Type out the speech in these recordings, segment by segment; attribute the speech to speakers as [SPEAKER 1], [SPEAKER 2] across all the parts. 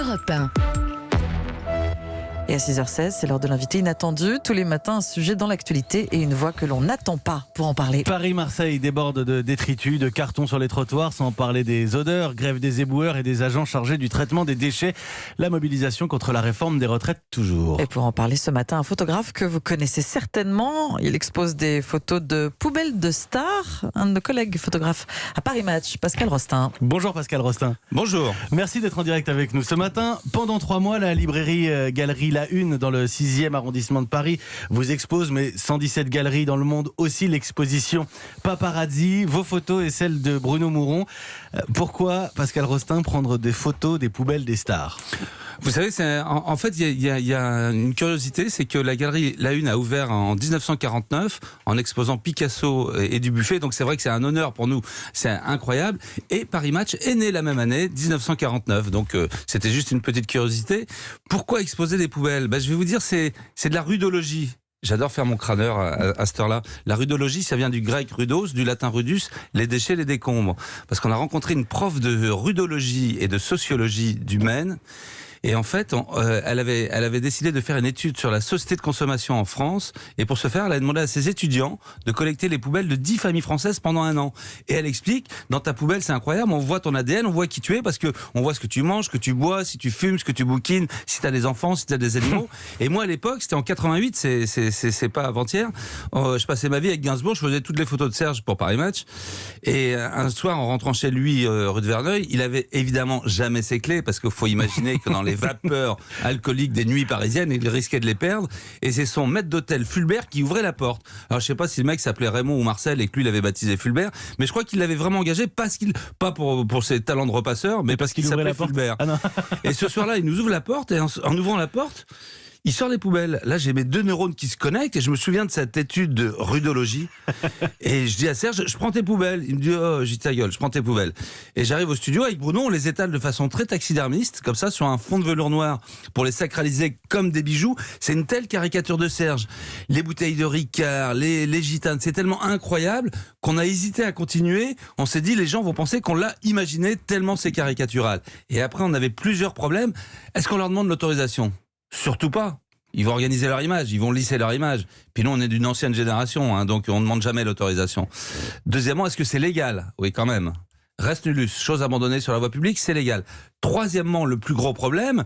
[SPEAKER 1] Europe 1.
[SPEAKER 2] Et à 6h16, c'est l'heure de l'invité inattendu. Tous les matins, un sujet dans l'actualité et une voix que l'on n'attend pas pour en parler.
[SPEAKER 3] Paris-Marseille déborde de détritus, de cartons sur les trottoirs, sans parler des odeurs, grève des éboueurs et des agents chargés du traitement des déchets. La mobilisation contre la réforme des retraites toujours.
[SPEAKER 2] Et pour en parler ce matin, un photographe que vous connaissez certainement. Il expose des photos de poubelles de stars. Un de nos collègues photographes à Paris Match, Pascal Rostin.
[SPEAKER 3] Bonjour Pascal Rostin.
[SPEAKER 4] Bonjour.
[SPEAKER 3] Merci d'être en direct avec nous ce matin. Pendant 3 mois, la librairie Galerie La Une dans le 6e arrondissement de Paris vous expose, mais 117 galeries dans le monde aussi, l'exposition Paparazzi, vos photos et celles de Bruno Mouron. Pourquoi, Pascal Rostin, prendre des photos des poubelles des stars ?
[SPEAKER 4] Vous savez, en fait, il y a une curiosité, c'est que la galerie La Une a ouvert en 1949 en exposant Picasso et Dubuffet. Donc c'est vrai que c'est un honneur pour nous, c'est incroyable. Et Paris Match est né la même année, 1949. Donc c'était juste une petite curiosité. Pourquoi exposer des poubelles ? Je vais vous dire, c'est de la rudologie. J'adore faire mon crâneur à cette heure-là. La rudologie, ça vient du grec rudos, du latin rudus, les déchets, les décombres. Parce qu'on a rencontré une prof de rudologie et de sociologie du Maine. Et en fait, elle avait décidé de faire une étude sur la société de consommation en France. Et pour ce faire, elle a demandé à ses étudiants de collecter les poubelles de 10 familles françaises pendant 1 an. Et elle explique, dans ta poubelle, c'est incroyable, on voit ton ADN, on voit qui tu es, parce que on voit ce que tu manges, ce que tu bois, si tu fumes, ce que tu bouquines, si tu as des enfants, si tu as des animaux. Et moi, à l'époque, c'était en 88, c'est pas avant-hier, je passais ma vie avec Gainsbourg, je faisais toutes les photos de Serge pour Paris Match. Et un soir, en rentrant chez lui, rue de Verneuil, il avait évidemment jamais ses clés, parce qu'il faut imaginer que dans les vapeurs alcooliques des nuits parisiennes, il risquait de les perdre, et c'est son maître d'hôtel Fulbert qui ouvrait la porte. Alors je sais pas si le mec s'appelait Raymond ou Marcel et que lui il avait baptisé Fulbert, mais je crois qu'il l'avait vraiment engagé pas pour ses talents de repasseur, mais parce qu'il s'appelait Fulbert. Ah non. Et ce soir-là, il nous ouvre la porte, et en ouvrant la porte, il sort les poubelles. Là, j'ai mes 2 neurones qui se connectent et je me souviens de cette étude de rudologie. Et je dis à Serge, je prends tes poubelles. Il me dit, oh, j'ai ta gueule, je prends tes poubelles. Et j'arrive au studio avec Bruno, on les étale de façon très taxidermiste, comme ça, sur un fond de velours noir, pour les sacraliser comme des bijoux. C'est une telle caricature de Serge. Les bouteilles de Ricard, les gitanes, c'est tellement incroyable qu'on a hésité à continuer. On s'est dit, les gens vont penser qu'on l'a imaginé tellement c'est caricatural. Et après, on avait plusieurs problèmes. Est-ce qu'on leur demande l'autorisation ? Surtout pas. Ils vont organiser leur image, ils vont lisser leur image. Puis nous, on est d'une ancienne génération, donc on ne demande jamais l'autorisation. Deuxièmement, est-ce que c'est légal ? Oui, quand même. Reste nullus, chose abandonnée sur la voie publique, c'est légal. Troisièmement, le plus gros problème,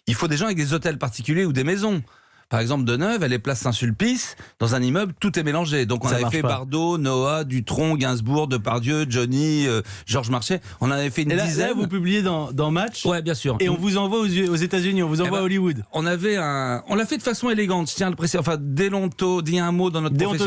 [SPEAKER 4] il faut des gens avec des hôtels particuliers ou des maisons. Par exemple, Deneuve, elle est place Saint-Sulpice, dans un immeuble, tout est mélangé. Donc on avait fait Bardot, Noah, Dutronc, Gainsbourg, Depardieu, Johnny, Georges Marchais. On en avait fait une dizaine.
[SPEAKER 3] Là, vous publiez dans Match.
[SPEAKER 4] Ouais, bien sûr.
[SPEAKER 3] Et on vous envoie aux États-Unis, on vous envoie à Hollywood.
[SPEAKER 4] On l'a fait de façon élégante, je tiens à le préciser. Enfin, déonto, dit un mot dans notre profession.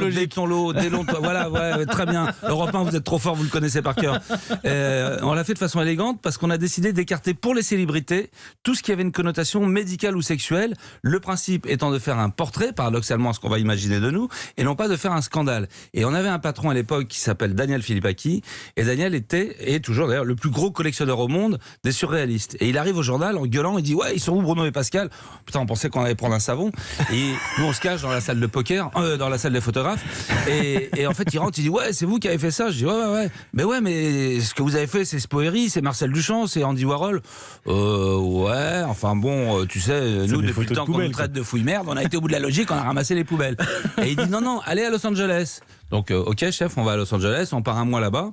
[SPEAKER 4] Voilà, ouais, très bien. Europe 1, vous êtes trop fort, vous le connaissez par cœur. On l'a fait de façon élégante parce qu'on a décidé d'écarter pour les célébrités tout ce qui avait une connotation médicale ou sexuelle. Le principe étant de faire un portrait, paradoxalement ce qu'on va imaginer de nous, et non pas de faire un scandale. Et on avait un patron à l'époque qui s'appelle Daniel Philippaki, et Daniel est toujours d'ailleurs le plus gros collectionneur au monde des surréalistes. Et il arrive au journal en gueulant, il dit ouais, ils sont où Bruno et Pascal ? Putain, on pensait qu'on allait prendre un savon, et nous on se cache dans la salle de poker, dans la salle des photographes, et en fait il rentre, il dit ouais, c'est vous qui avez fait ça ? Je dis ouais, mais ce que vous avez fait c'est Spoeri, c'est Marcel Duchamp, c'est Andy Warhol. Ouais, enfin bon, tu sais, nous depuis le temps qu'on nous traite de fouille merde, on a été au bout de la logique, on a ramassé les poubelles. Et il dit non, allez à Los Angeles. Donc ok chef, on va à Los Angeles, on part 1 mois là-bas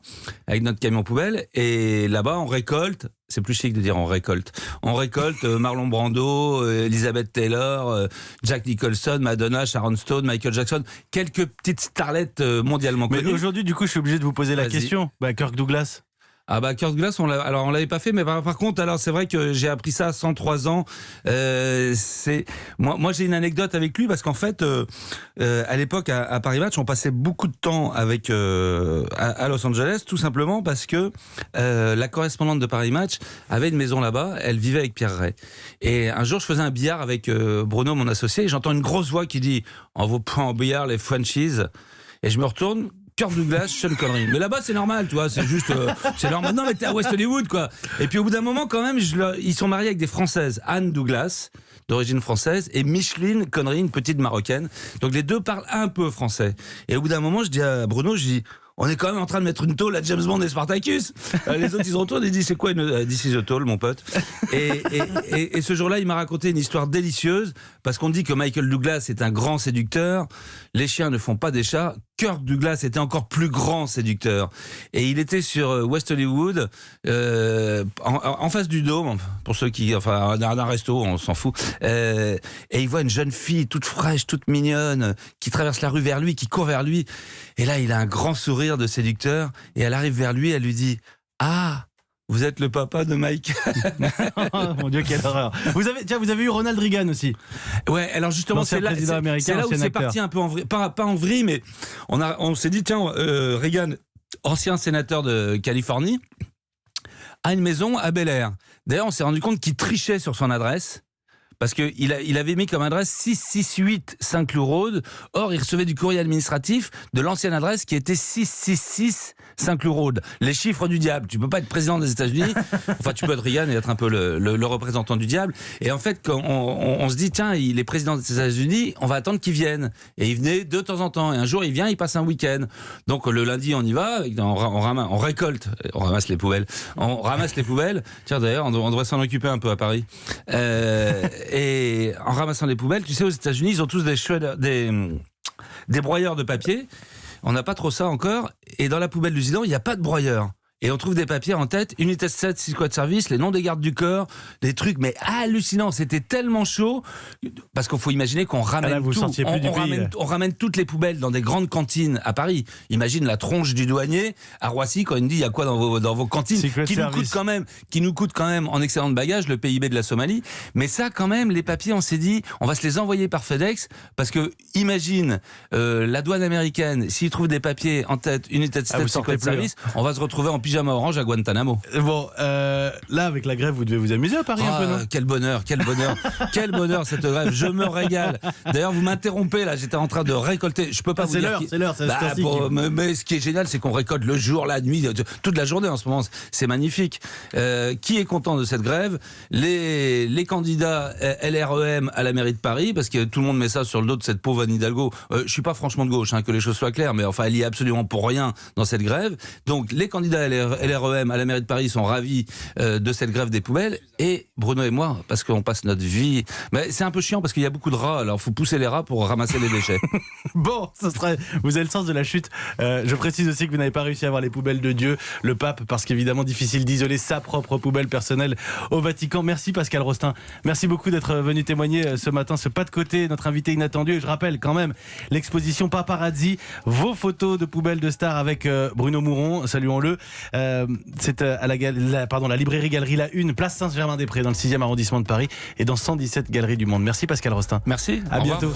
[SPEAKER 4] avec notre camion poubelle, et là-bas on récolte, c'est plus chic de dire on récolte Marlon Brando, Elizabeth Taylor, Jack Nicholson, Madonna, Sharon Stone, Michael Jackson, quelques petites starlettes mondialement connues.
[SPEAKER 3] Mais aujourd'hui du coup je suis obligé de vous poser la question, Kirk Douglas.
[SPEAKER 4] Ah bah Kirk Douglas, on l'avait pas fait, mais par contre, alors c'est vrai que j'ai appris ça à 103 ans. Moi j'ai une anecdote avec lui parce qu'en fait, à l'époque à Paris Match, on passait beaucoup de temps avec à Los Angeles, tout simplement parce que la correspondante de Paris Match avait une maison là-bas. Elle vivait avec Pierre Ray. Et un jour, je faisais un billard avec Bruno, mon associé, et j'entends une grosse voix qui dit "On vous prend en billard les Frenchies." Et je me retourne. Kirk Douglas, Sean Connery. Mais là-bas, c'est normal, tu vois, c'est juste, c'est normal. Non, mais t'es à West Hollywood, quoi. Et puis au bout d'un moment, quand même, ils sont mariés avec des Françaises. Anne Douglas, d'origine française, et Micheline Connery, une petite Marocaine. Donc les deux parlent un peu français. Et au bout d'un moment, je dis à Bruno, je dis, on est quand même en train de mettre une tôle à James Bond et Spartacus. Les autres, ils se retournent et disent, c'est quoi une This is a tôle, mon pote. Et ce jour-là, il m'a raconté une histoire délicieuse, parce qu'on dit que Michael Douglas est un grand séducteur. Les chiens ne font pas des chats. Kirk Douglas était encore plus grand séducteur. Et il était sur West Hollywood, en face du Dôme, pour ceux qui... Enfin, d'un resto, on s'en fout. Et il voit une jeune fille, toute fraîche, toute mignonne, qui traverse la rue vers lui, qui court vers lui. Et là, il a un grand sourire de séducteur. Et elle arrive vers lui, elle lui dit « Ah, vous êtes le papa de Mike. »
[SPEAKER 3] Oh, mon Dieu, quelle horreur. Vous avez eu Ronald Reagan aussi.
[SPEAKER 4] Ouais, alors justement, c'est là où c'est parti un peu en vrille. Pas en vrille, mais on s'est dit, tiens, Reagan, ancien sénateur de Californie, a une maison à Bel Air. D'ailleurs, on s'est rendu compte qu'il trichait sur son adresse. Parce qu'il avait mis comme adresse 668 Saint-Cloud Road. Or, il recevait du courrier administratif de l'ancienne adresse qui était 666 Saint-Cloud Road. Les chiffres du diable. Tu peux pas être président des États-Unis. Enfin, tu peux être Reagan et être un peu le représentant du diable. Et en fait, quand on se dit, tiens, il est président des États-Unis, on va attendre qu'il vienne. Et il venait de temps en temps. Et un jour, il vient, il passe un week-end. Donc, le lundi, on y va, on récolte, on ramasse les poubelles. On ramasse les poubelles. Tiens, d'ailleurs, on devrait s'en occuper un peu à Paris. Et en ramassant les poubelles, tu sais, aux États-Unis, ils ont tous des broyeurs de papier. On n'a pas trop ça encore. Et dans la poubelle du Zidane, il n'y a pas de broyeur. Et on trouve des papiers en tête, unité 7, 6 quoi de service, les noms des gardes du corps, des trucs, mais hallucinants. C'était tellement chaud, parce qu'il faut imaginer qu'on ramène tout. On ramène toutes les poubelles dans des grandes cantines à Paris. Imagine la tronche du douanier à Roissy quand il nous dit il y a quoi dans vos cantines, qui nous coûte quand même en excellent de bagages le PIB de la Somalie. Mais ça, quand même, les papiers, on s'est dit, on va se les envoyer par FedEx, parce que imagine la douane américaine, s'ils trouvent des papiers en tête, unité 7, 6 quoi de service, on va se retrouver en pyjama orange à Guantanamo.
[SPEAKER 3] Bon, là, avec la grève, vous devez vous amuser à Paris un peu, non ?
[SPEAKER 4] Quel bonheur, quel bonheur cette grève. Je me régale. D'ailleurs, vous m'interrompez, là, j'étais en train de récolter. Je peux pas vous dire.
[SPEAKER 3] C'est l'heure.
[SPEAKER 4] Mais ce qui est génial, c'est qu'on récolte le jour, la nuit, toute la journée en ce moment. C'est magnifique. Qui est content de cette grève ? Les candidats LREM à la mairie de Paris, parce que tout le monde met ça sur le dos de cette pauvre Anne Hidalgo. Je suis pas franchement de gauche, que les choses soient claires, mais enfin, elle y est absolument pour rien dans cette grève. Donc, les candidats LREM à la mairie de Paris sont ravis de cette grève des poubelles, et Bruno et moi, parce qu'on passe notre vie, mais c'est un peu chiant parce qu'il y a beaucoup de rats, alors il faut pousser les rats pour ramasser les déchets.
[SPEAKER 3] Bon, vous avez le sens de la chute. Je précise aussi que vous n'avez pas réussi à avoir les poubelles de Dieu, le pape, parce qu'évidemment difficile d'isoler sa propre poubelle personnelle au Vatican. Merci Pascal Rostin, merci beaucoup d'être venu témoigner ce matin, ce pas de côté, notre invité inattendu. Et je rappelle quand même l'exposition Paparazzi, vos photos de poubelles de stars avec Bruno Mouron, saluons-le. C'est à la librairie Galerie La Une, place Saint-Germain-des-Prés, dans le 6e arrondissement de Paris, et dans 117 galeries du monde. Merci Pascal Rostin.
[SPEAKER 4] Merci.
[SPEAKER 3] À bientôt.